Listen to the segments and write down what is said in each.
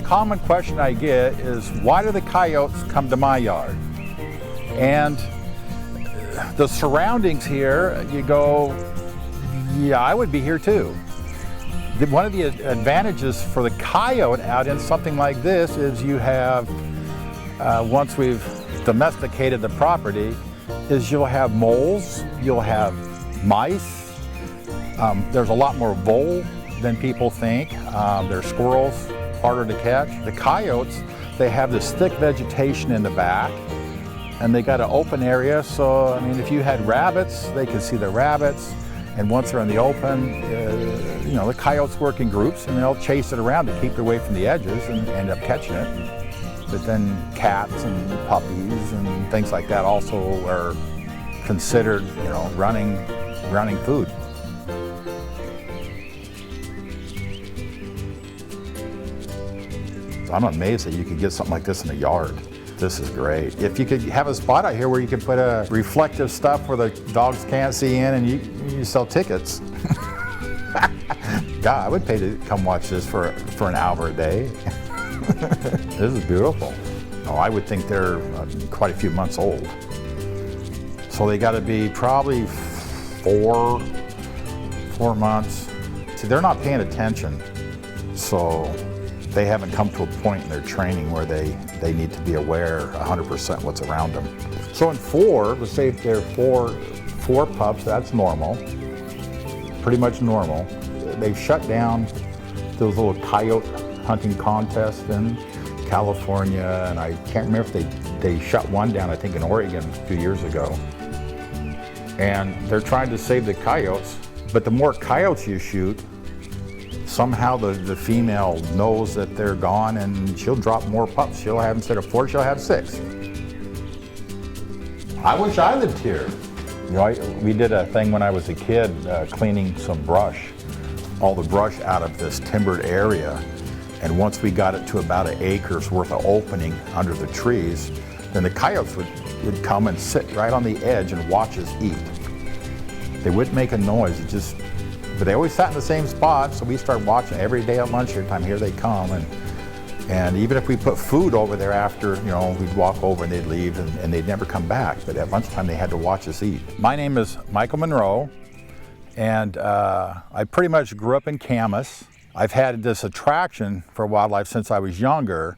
common question I get is, why do the coyotes come to my yard? And the surroundings here, you go, yeah, I would be here too. One of the advantages for the coyote out in something like this is you have, once we've domesticated the property, is you'll have moles, you'll have mice, there's a lot more vole than people think. There's squirrels, harder to catch. The coyotes, they have this thick vegetation in the back, and they got an open area, so I mean, if you had rabbits, they could see the rabbits, and once they're in the open, you know, the coyotes work in groups, and they'll chase it around to keep it away from the edges and end up catching it. But then cats and puppies and things like that also are considered, you know, running food. So I'm amazed that you could get something like this in a yard. This is great. If you could have a spot out here where you could put a reflective stuff where the dogs can't see in, and you sell tickets. God, I would pay to come watch this for an hour a day. This is beautiful. Oh, I would think they're quite a few months old. So they got to be probably four months. See, they're not paying attention, so they haven't come to a point in their training where they need to be aware 100% what's around them. So in let's say if they're four pups, that's normal, pretty much normal. They've shut down those little coyote hunting contests in California, and I can't remember if they shut one down, I think in Oregon a few years ago. And they're trying to save the coyotes, but the more coyotes you shoot, somehow the female knows that they're gone, and she'll drop more pups. She'll have, instead of 4, she'll have 6. I wish I lived here. You know, we did a thing when I was a kid, cleaning some brush, all the brush out of this timbered area. And once we got it to about an acre's worth of opening under the trees, then the coyotes would come and sit right on the edge and watch us eat. They wouldn't make a noise, but they always sat in the same spot, so we started watching every day at lunchtime. Here they come, and even if we put food over there after, you know, we'd walk over and they'd leave, and they'd never come back. But at lunchtime, they had to watch us eat. My name is Michael Monroe, and I pretty much grew up in Camas. I've had this attraction for wildlife since I was younger.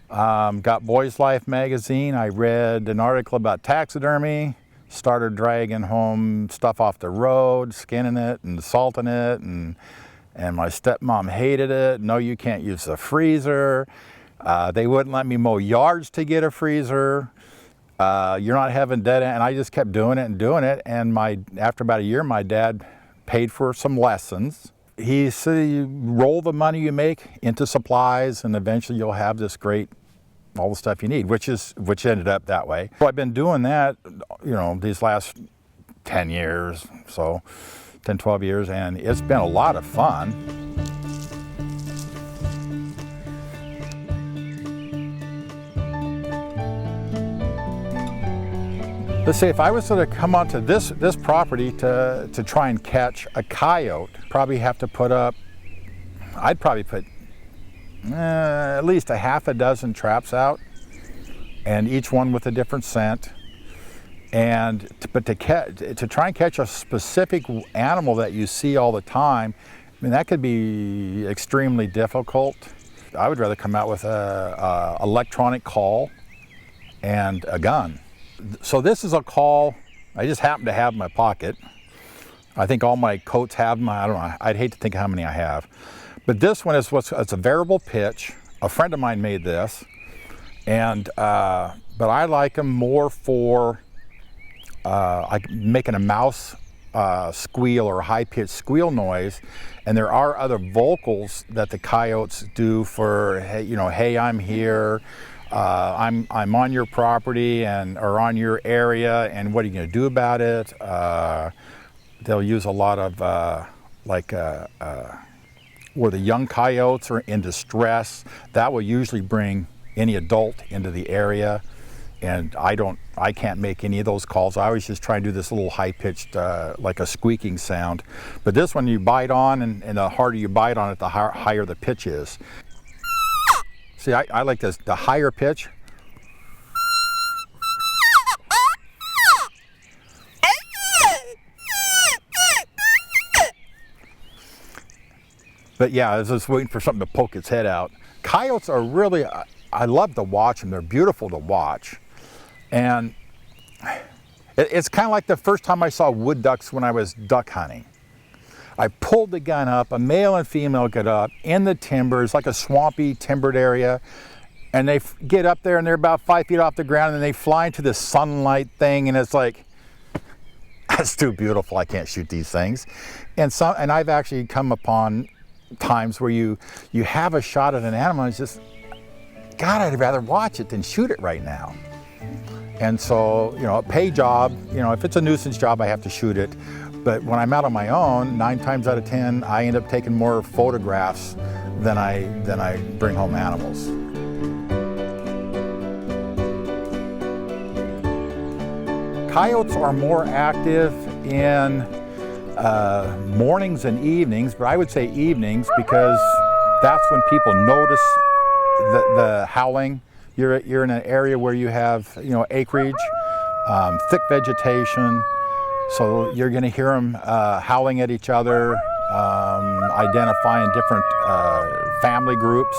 Got Boy's Life magazine. I read an article about taxidermy, started dragging home stuff off the road, skinning it and salting it, and my stepmom hated it. No, you can't use the freezer. They wouldn't let me mow yards to get a freezer. You're not having dead end. And I just kept doing it, and after about a year, my dad paid for some lessons. He said, you roll the money you make into supplies, and eventually you'll have this great, all the stuff you need, which ended up that way. So I've been doing that, you know, these last 10 years, so 10, 12 years, and it's been a lot of fun. Let's say if I was to come onto this property to try and catch a coyote, probably have to put up, I'd probably put at least a half a dozen traps out, and each one with a different scent. And to try and catch a specific animal that you see all the time, I mean, that could be extremely difficult. I would rather come out with a electronic call and a gun. So this is a call I just happen to have in my pocket. I think all my coats have them. I don't know, I'd hate to think how many I have. But this one is it's a variable pitch. A friend of mine made this, and but I like them more for making a mouse squeal or a high-pitched squeal noise. And there are other vocals that the coyotes do for, hey, you know, hey, I'm here. I'm on your property or on your area, and what are you going to do about it? They'll use a lot of where the young coyotes are in distress. That will usually bring any adult into the area, and I can't make any of those calls. I always just try and do this little high-pitched, like a squeaking sound. But this one you bite on, and the harder you bite on it, the higher the pitch is. See, I like this, the higher pitch. But yeah, I was just waiting for something to poke its head out. Coyotes are really, I love to watch them. They're beautiful to watch. And it's kind of like the first time I saw wood ducks when I was duck hunting. I pulled the gun up, a male and female get up in the timber. It's like a swampy, timbered area. And they get up there and they're about 5 feet off the ground and they fly into this sunlight thing, and it's like, that's too beautiful, I can't shoot these things. And I've actually come upon times where you have a shot at an animal and it's just, God, I'd rather watch it than shoot it right now. And so, a pay job, if it's a nuisance job, I have to shoot it. But when I'm out on my own, 9 times out of 10, I end up taking more photographs than I bring home animals. Coyotes are more active in mornings and evenings, but I would say evenings because that's when people notice the howling. You're in an area where you have acreage, thick vegetation, so you're going to hear them howling at each other, identifying different family groups.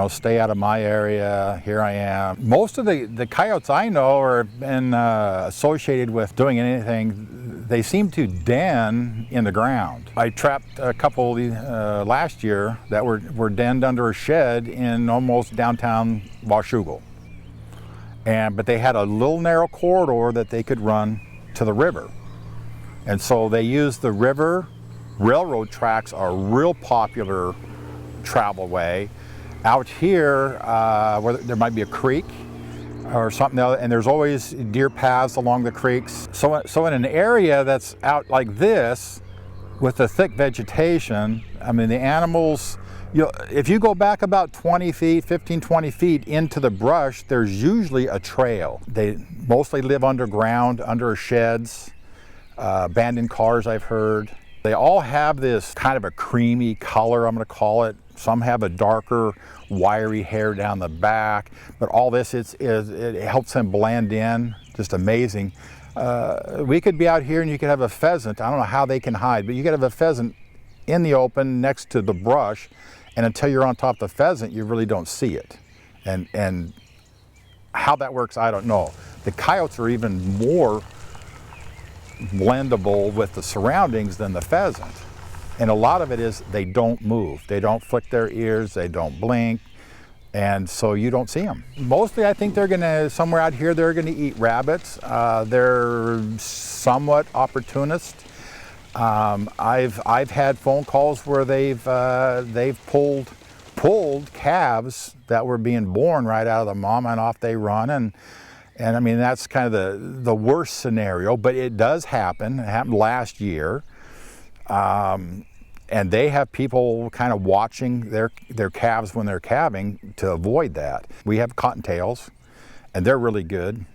Stay out of my area, here I am. Most of the coyotes I know are been associated with doing anything. They seem to den in the ground. I trapped a couple last year that were denned under a shed in almost downtown Washougal. But they had a little narrow corridor that they could run to the river. And so they used the river. Railroad tracks are a real popular travel way. Out here, where there might be a creek or something else, and there's always deer paths along the creeks. So in an area that's out like this, with the thick vegetation, I mean, the animals, if you go back about 20 feet, 15, 20 feet into the brush, there's usually a trail. They mostly live underground, under sheds, abandoned cars, I've heard. They all have this kind of a creamy color, I'm going to call it. Some have a darker, wiry hair down the back, but all this it helps them blend in. Just amazing. We could be out here and you could have a pheasant. I don't know how they can hide, but you could have a pheasant in the open next to the brush, and until you're on top of the pheasant, you really don't see it. And how that works, I don't know. The coyotes are even more blendable with the surroundings than the pheasant. And a lot of it is they don't move. They don't flick their ears, they don't blink, and so you don't see them. Mostly I think they're gonna, somewhere out here, they're gonna eat rabbits. They're somewhat opportunist. I've had phone calls where they've pulled calves that were being born right out of the mama, and off they run. And I mean, that's kind of the worst scenario, but it does happen. It happened last year. And they have people kind of watching their calves when they're calving to avoid that. We have cottontails, and they're really good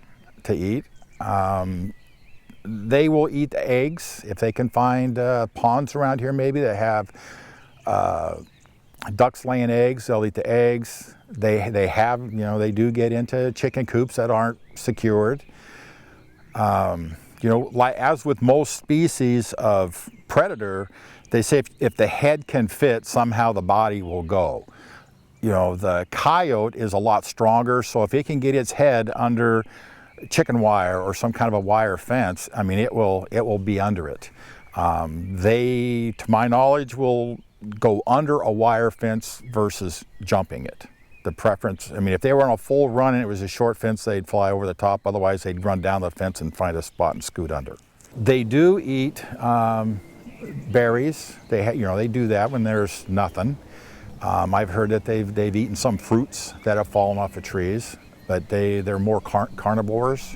to eat. They will eat the eggs if they can find ponds around here maybe that have ducks laying eggs. They'll eat the eggs. They have, they do get into chicken coops that aren't secured. Like as with most species of predator, they say if the head can fit, somehow the body will go. The coyote is a lot stronger, so if it can get its head under chicken wire or some kind of a wire fence, I mean, it will be under it. They, to my knowledge, will go under a wire fence versus jumping it. The preference, I mean, if they were on a full run and it was a short fence, they'd fly over the top. Otherwise, they'd run down the fence and find a spot and scoot under. They do eat berries. They do that when there's nothing. I've heard that they've eaten some fruits that have fallen off the trees, but they're more carnivores.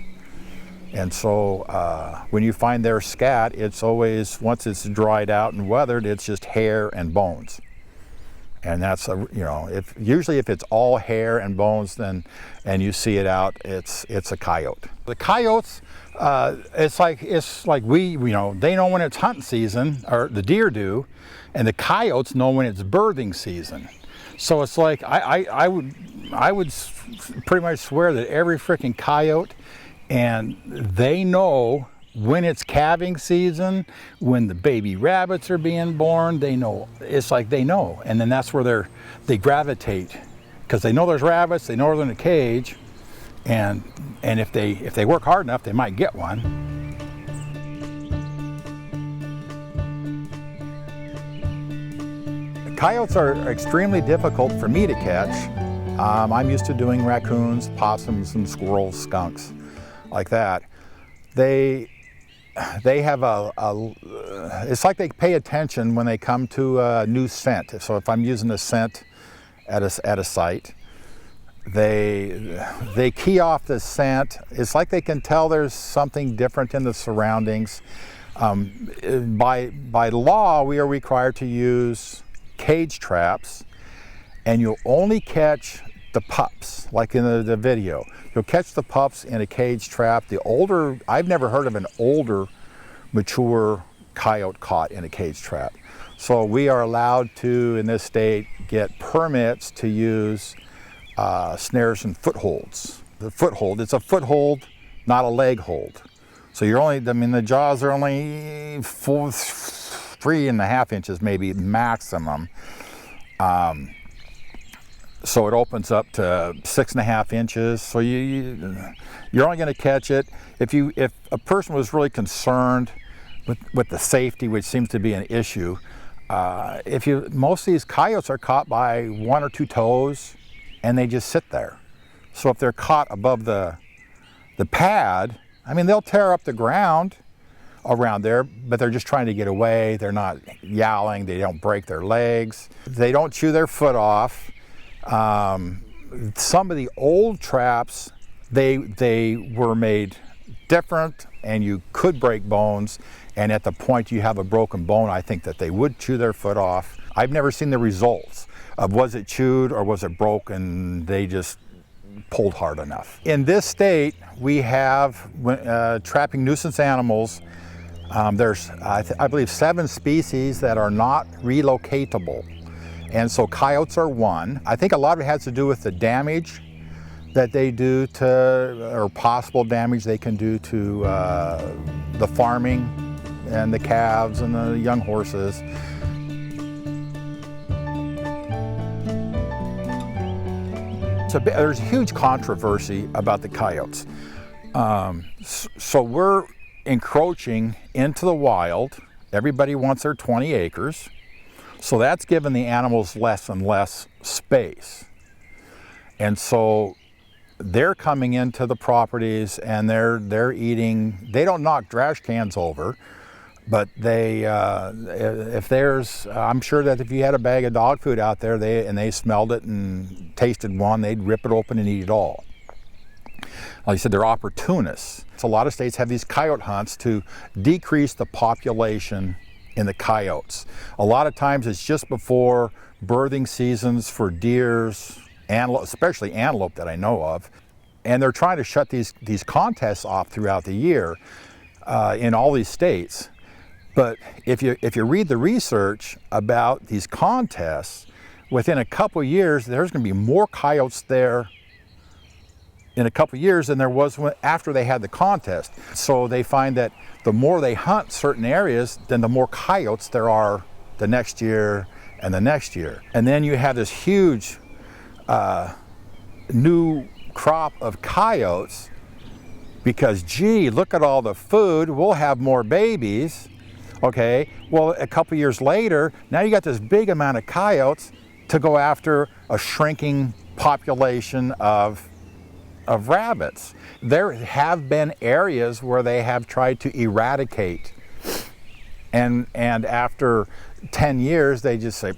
And so when you find their scat, it's always, once it's dried out and weathered, it's just hair and bones. And that's usually if it's all hair and bones, then and you see it out, it's a coyote. The coyotes, it's like we they know when it's hunting season, or the deer do, and the coyotes know when it's birthing season. So it's like I would pretty much swear that every freaking coyote, and they know when it's calving season, when the baby rabbits are being born. They know. It's like they know, and then that's where they gravitate, because they know there's rabbits. They know they're in a cage, and if they work hard enough, they might get one. Coyotes are extremely difficult for me to catch. I'm used to doing raccoons, possums, and squirrels, skunks, like that. They have it's like they pay attention when they come to a new scent. So if I'm using a scent at a site, they key off the scent. It's like they can tell there's something different in the surroundings. By law, we are required to use cage traps, and you'll only catch the pups, like in the video. You'll catch the pups in a cage trap. I've never heard of an older, mature coyote caught in a cage trap. So we are allowed to, in this state, get permits to use snares and footholds. The foothold, it's a foothold, not a leg hold. So the jaws are only 3.5 inches maybe maximum. So it opens up to 6.5 inches. So you're only going to catch it if a person was really concerned with the safety, which seems to be an issue. Most of these coyotes are caught by 1 or 2 toes, and they just sit there. So if they're caught above the pad, I mean, they'll tear up the ground around there, but they're just trying to get away. They're not yowling. They don't break their legs. They don't chew their foot off. Some of the old traps, they were made different, and you could break bones, and at the point you have a broken bone, I think that they would chew their foot off. I've never seen the results of was it chewed or was it broken. They just pulled hard enough. In this state, we have trapping nuisance animals. There's, I believe, 7 species that are not relocatable. And so coyotes are one. I think a lot of it has to do with the damage that they do or possible damage they can do to the farming and the calves and the young horses. There's a huge controversy about the coyotes. So we're encroaching into the wild. Everybody wants their 20 acres. So that's given the animals less and less space. And so they're coming into the properties and they're eating. They don't knock trash cans over, but I'm sure that if you had a bag of dog food out there and they smelled it and tasted one, they'd rip it open and eat it all. Like I said, they're opportunists. So a lot of states have these coyote hunts to decrease the population in the coyotes. A lot of times it's just before birthing seasons for deers, antelope, especially antelope that I know of. And they're trying to shut these contests off throughout the year in all these states. But if you read the research about these contests, within a couple years, there's going to be more coyotes there in a couple years than there was after they had the contest. So they find that the more they hunt certain areas, then the more coyotes there are the next year and the next year. And then you have this huge new crop of coyotes because, gee, look at all the food, we'll have more babies. Okay, well, a couple years later, now you got this big amount of coyotes to go after a shrinking population of rabbits. There have been areas where they have tried to eradicate, and after 10 years, they just say,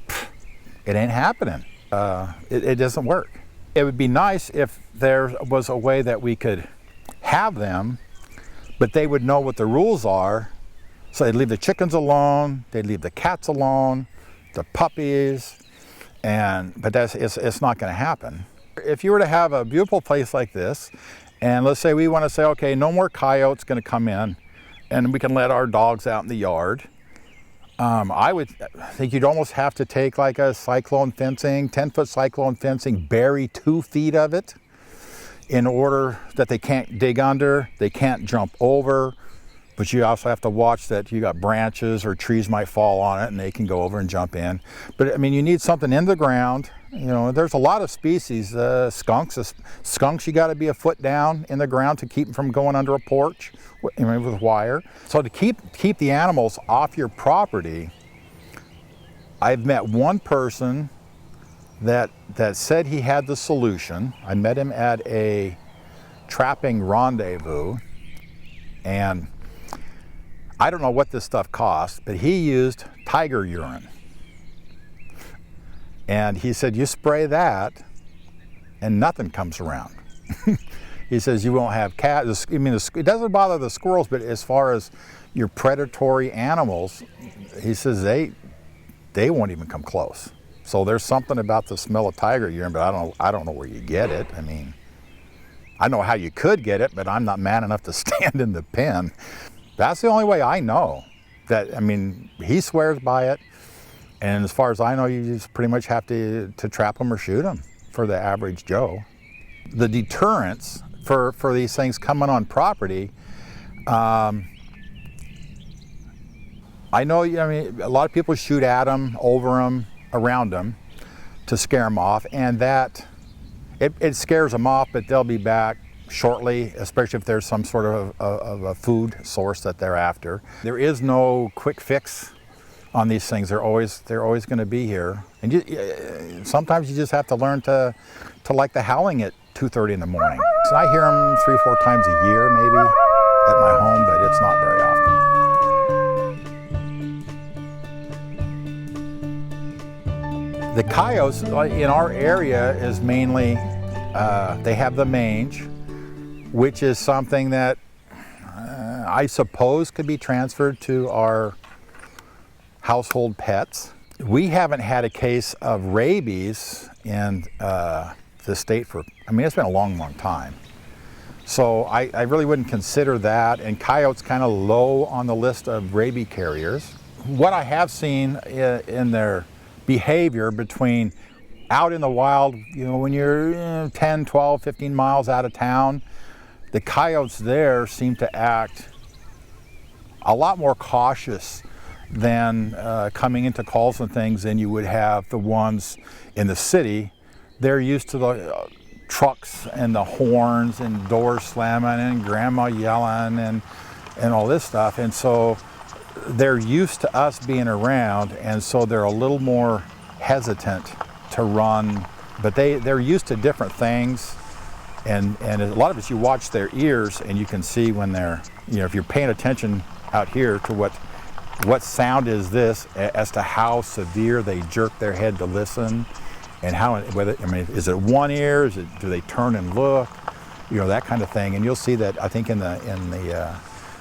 it ain't happening. It doesn't work. It would be nice if there was a way that we could have them, but they would know what the rules are. So they'd leave the chickens alone, they'd leave the cats alone, the puppies, but it's not going to happen. If you were to have a beautiful place like this, and let's say we want to say, okay, no more coyotes going to come in, and we can let our dogs out in the yard. I would think you'd almost have to take like a cyclone fencing, 10-foot cyclone fencing, bury 2 feet of it in order that they can't dig under, they can't jump over, but you also have to watch that you got branches or trees might fall on it and they can go over and jump in. But I mean, you need something in the ground. You know, there's a lot of species, skunks you got to be a foot down in the ground to keep them from going under a porch with wire. So to keep the animals off your property, I've met one person that said he had the solution. I met him at a trapping rendezvous, and I don't know what this stuff costs, but he used tiger urine. And he said, you spray that and nothing comes around. He says you won't have cats. I mean, it doesn't bother the squirrels, but as far as your predatory animals, he says they won't even come close. So there's something about the smell of tiger urine, but I don't know where you get it. I mean, I know how you could get it, but I'm not man enough to stand in the pen. That's the only way I know. That, I mean, he swears by it. And as far as I know, you just pretty much have to trap them or shoot them for the average Joe. The deterrents for these things coming on property, I know, I mean, a lot of people shoot at them, over them, around them to scare them off, and that, it scares them off, but they'll be back shortly, especially if there's some sort of a food source that they're after. There is no quick fix on these things. They're always going to be here, and sometimes you just have to learn to like the howling at 2:30 in the morning. So I hear them 3 or 4 times a year maybe at my home, but it's not very often. The coyotes in our area is mainly, they have the mange, which is something that I suppose could be transferred to our household pets. We haven't had a case of rabies in the state for, I mean, it's been a long, long time. So I really wouldn't consider that, and coyotes kind of low on the list of rabies carriers. What I have seen in their behavior between out in the wild, you know, when you're 10, 12, 15 miles out of town, the coyotes there seem to act a lot more cautious than coming into calls and things than you would have the ones in the city. They're used to the trucks and the horns and doors slamming and grandma yelling and all this stuff, and so they're used to us being around, and so they're a little more hesitant to run, but they're used to different things, and a lot of us, you watch their ears and you can see when they're, you know, if you're paying attention out here to what sound is this, as to how severe they jerk their head to listen, and whether, I mean, is it one ear, do they turn and look, you know, that kind of thing. And you'll see that, I think, in the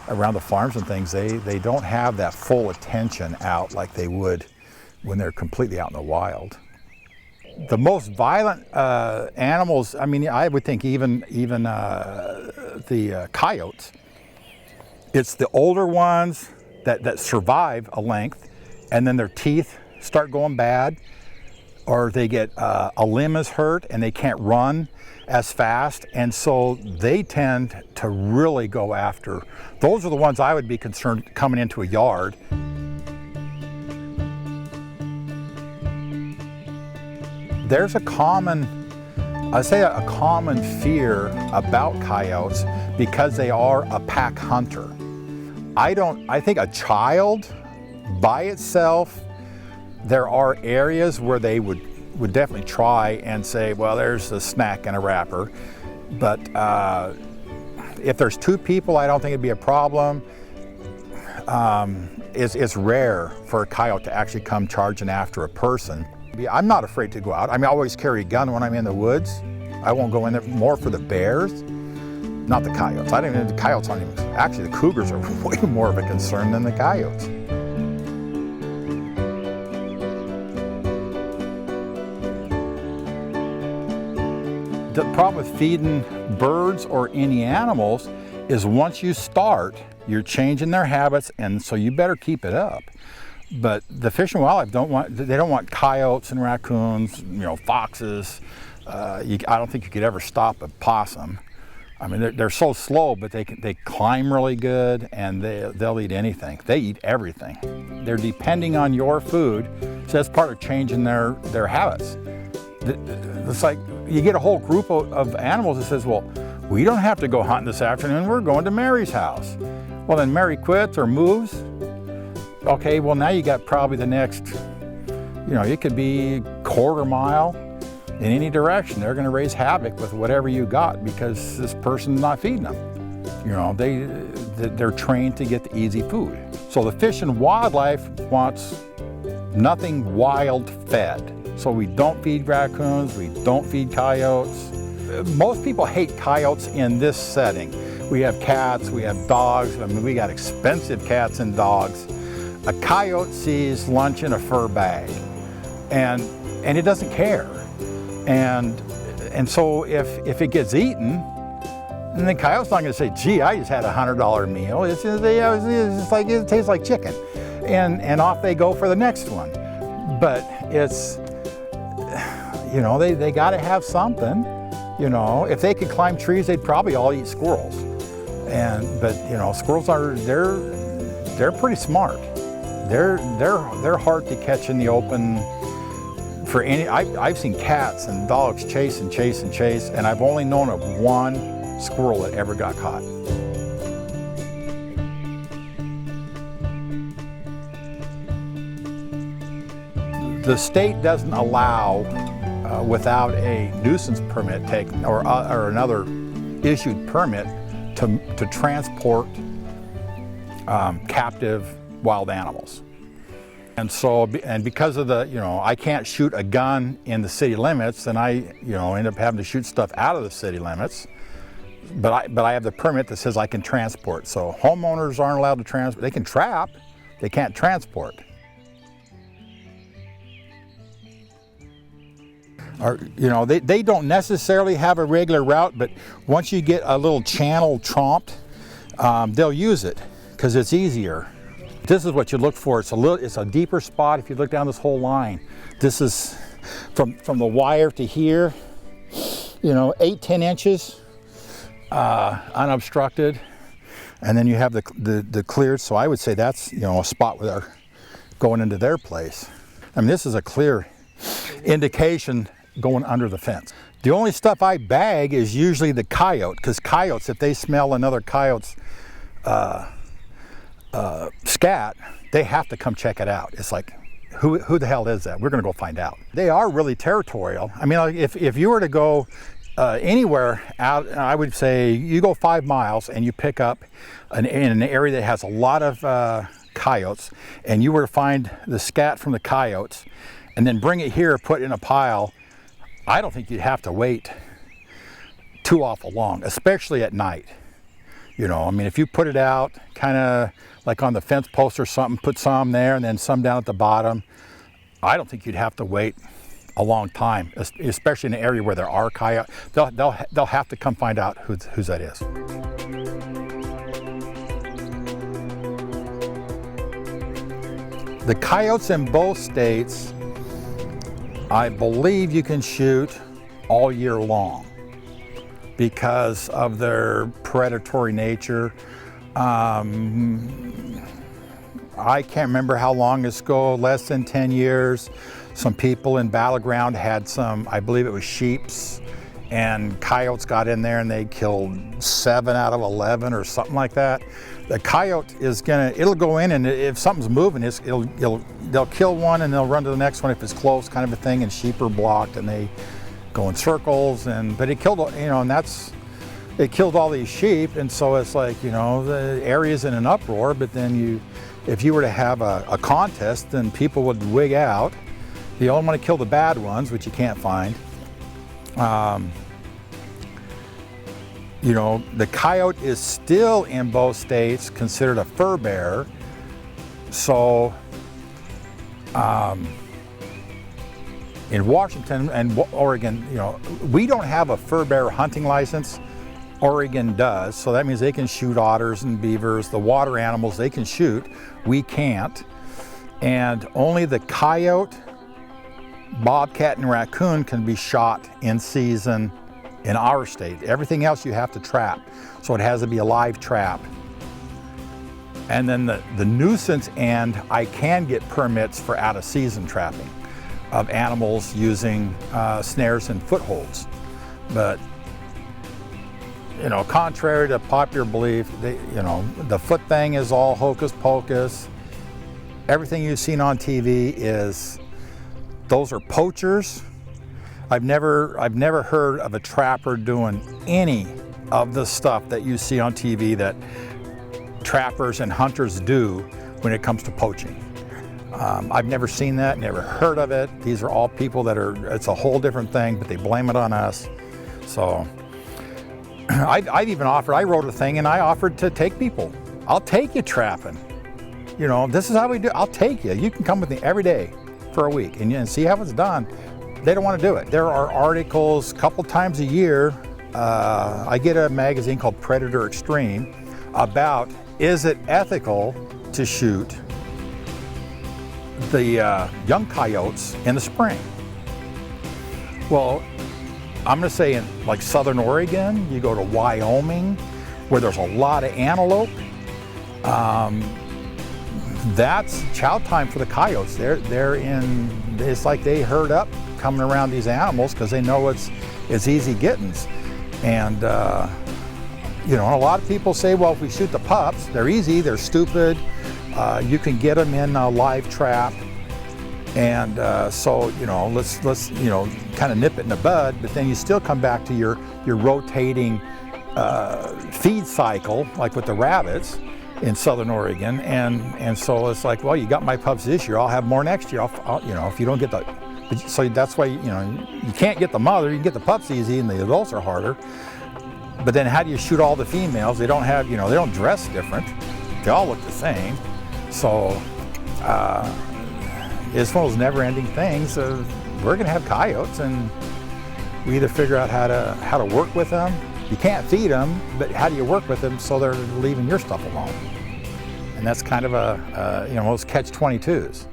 around the farms and things, they don't have that full attention out like they would when they're completely out in the wild. The most violent animals, I mean, I would think even the coyotes, it's the older ones that survive a length, and then their teeth start going bad, or they get a limb is hurt and they can't run as fast, and so they tend to really go after. Those are the ones I would be concerned coming into a yard. There's a common fear about coyotes because they are a pack hunter. I think a child by itself, there are areas where they would definitely try and say, well, there's a snack and a wrapper. But if there's 2 people, I don't think it'd be a problem. It's rare for a coyote to actually come charging after a person. I'm not afraid to go out. I mean, I always carry a gun when I'm in the woods. I won't go in there more for the bears, not the coyotes. I don't even, the coyotes aren't even, actually the cougars are way more of a concern than the coyotes. The problem with feeding birds or any animals is once you start, you're changing their habits, and so you better keep it up. But the Fish and Wildlife they don't want coyotes and raccoons, foxes. I don't think you could ever stop a possum. I mean, they're so slow, but they climb really good, and they'll eat anything. They eat everything. They're depending on your food, so that's part of changing their habits. It's like you get a whole group of animals that says, well, we don't have to go hunting this afternoon, we're going to Mary's house. Well, then Mary quits or moves. Okay, well now you got probably the next, it could be a quarter mile in any direction. They're gonna raise havoc with whatever you got because this person's not feeding them. They're trained to get the easy food. So the Fish and Wildlife wants nothing wild fed. So we don't feed raccoons, we don't feed coyotes. Most people hate coyotes in this setting. We have cats, we have dogs. I mean, we got expensive cats and dogs. A coyote sees lunch in a fur bag, and it doesn't care. And so if it gets eaten, then the coyote's not going to say, "Gee, I just had a $100 meal." It's just like it tastes like chicken, and off they go for the next one. But it's they got to have something. If they could climb trees, they'd probably all eat squirrels. But squirrels they're pretty smart. They're hard to catch in the open. I've seen cats and dogs chase and chase and chase, and I've only known of one squirrel that ever got caught. The state doesn't allow, without a nuisance permit taken or another issued permit, to transport captive wild animals. And because of I can't shoot a gun in the city limits, and I end up having to shoot stuff out of the city limits. But I have the permit that says I can transport. So homeowners aren't allowed to transport. They can trap, they can't transport. Or, they don't necessarily have a regular route, but once you get a little channel tromped, they'll use it because it's easier. This is what you look for. It's a deeper spot. If you look down this whole line, this is from the wire to here, 8-10 inches unobstructed, and then you have the cleared. So I would say that's a spot where they're going into their place. I mean, this is a clear indication going under the fence. The only stuff I bag is usually the coyote, because coyotes, if they smell another coyote's scat, they have to come check it out. It's like, who the hell is that? We're gonna go find out. They are really territorial. I mean, like if you were to go anywhere out, I would say you go 5 miles and you pick up in an area that has a lot of coyotes, and you were to find the scat from the coyotes and then bring it here, put it in a pile, I don't think you'd have to wait too awful long, especially at night. I mean, if you put it out kind of like on the fence post or something, put some there and then some down at the bottom, I don't think you'd have to wait a long time, especially in an area where there are coyotes. They'll have to come find out whose that is. The coyotes in both states, I believe you can shoot all year long because of their predatory nature. I can't remember how long ago, less than 10 years, some people in Battleground had some, I believe it was sheeps, and coyotes got in there and they killed 7 out of 11 or something like that. The coyote it'll go in, and if something's moving, they'll kill one and they'll run to the next one if it's close, kind of a thing, and sheep are blocked and they go in circles, but it killed, it killed all these sheep, and so it's like, the area's in an uproar, but then if you were to have a contest, then people would wig out. You only want to kill the bad ones, which you can't find. The coyote is still in both states considered a fur bearer. So in Washington and Oregon, we don't have a fur bearer hunting license. Oregon does, so that means they can shoot otters and beavers, the water animals they can shoot, we can't. And only the coyote, bobcat, and raccoon can be shot in season in our state. Everything else you have to trap. So it has to be a live trap. And then the nuisance end, I can get permits for out of season trapping of animals using snares and footholds. But, you know, contrary to popular belief, the foot thing is all hocus pocus. Everything you've seen on TV those are poachers. I've never heard of a trapper doing any of the stuff that you see on TV that trappers and hunters do when it comes to poaching. I've never seen that, never heard of it. These are all people it's a whole different thing, but they blame it on us. So I've even offered, I wrote a thing and I offered to take people. I'll take you trapping. You know, this is how we do, I'll take you. You can come with me every day for a week and see how it's done. They don't want to do it. There are articles a couple times a year. I get a magazine called Predator Extreme about, is it ethical to shoot the young coyotes in the spring? Well, I'm going to say in like southern Oregon, you go to Wyoming, where there's a lot of antelope. That's chow time for the coyotes. It's like they herd up coming around these animals because they know it's easy gettings. And you know, and a lot of people say, well, if we shoot the pups, they're easy, they're stupid, you can get them in a live trap, and so, you know, let's you know, kind of nip it in the bud. But then you still come back to your rotating feed cycle, like with the rabbits in southern Oregon, and so it's like, well, you got my pups this year, I'll have more next year. I'll you know, if you don't get so that's why, you know, you can't get the mother, you can get the pups easy, and the adults are harder. But then how do you shoot all the females? They don't have, you know, they don't dress different. They all look the same. So it's one of those never-ending things. We're gonna have coyotes, and we either figure out how to work with them. You can't feed them, but how do you work with them so they're leaving your stuff alone? And that's kind of you know, those catch-22s.